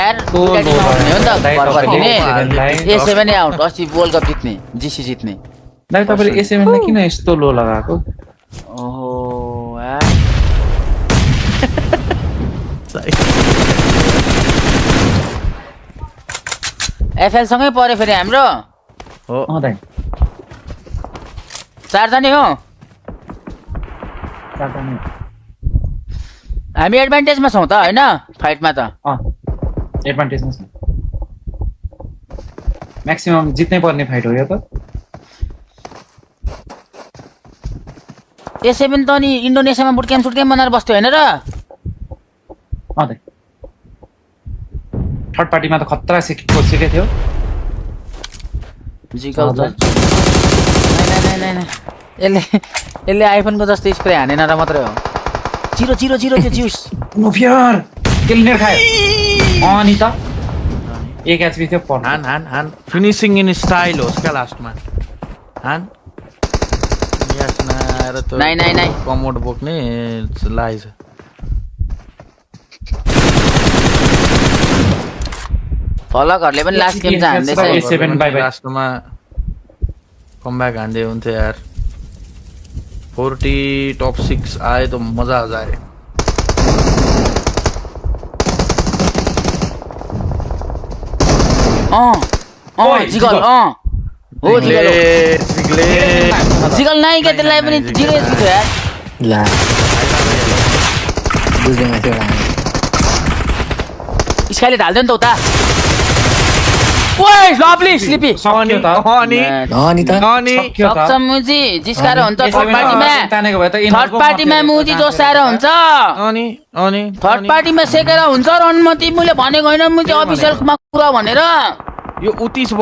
यार बुगाटीमा आउने हो नि त घर फर्किने ए7 नै आउट अस्ति वर्ल्ड कप जित्ने जीसी जित्ने दाइ तपाईले A7 लाई किन यस्तो लो लगाएको ओहो यार एफएल सँगै पर्यो फेरि हाम्रो हो दाइ 4 जना हो चारजना हामी एडभान्टेजमा छौं त हैन फाइटमा त एडभान्टेजमा छ म्याक्सिमम जित्नै पर्ने फाइट हो यो त ए7 त नि इन्डोनेसियामा बुट क्याम्प बनाएर बस्थ्यो हैन र दाइ थर्ड पार्टीमा त खतरा सिकेको थियो जिगल त नै यसले आइफोनको जस्तो स्प्रे हानेन र मात्रै हो 0-0 त्यो ज्युस नो फियर किलनेर खायो अनि त एक एचपी थियो पर हान फिनिशिङ इन स्टाइल होस् क्या लास्टमा हान यस न त नाइ कमोड बोक्ने लाइज फलकहरुले पनि लास्ट गेम चाहिँ हान्दैछ A7 बाइ बाइ लास्टमा कमब्याक हान्दै हुन्थ्यो यार 40 टप 6 आए तो मजा आ जाए जिगल हो जिगल नाइ के त्यसलाई पनि 0 एचपी थियो यार ला बुझेन त्यो स्काइले ढाल्दैन त उता ओइ लभली स्लिपी सक्यो त अनि त सक्छ मुजी जिस्काएर हुन्छ थर्ड पार्टीमा मुजी जोसाएर हुन्छ अनि थर्ड पार्टीमा सेकेर हुन्छ रणमती मैले भनेको होइन मुजी अफिसियलमा कुरा भनेर यो 29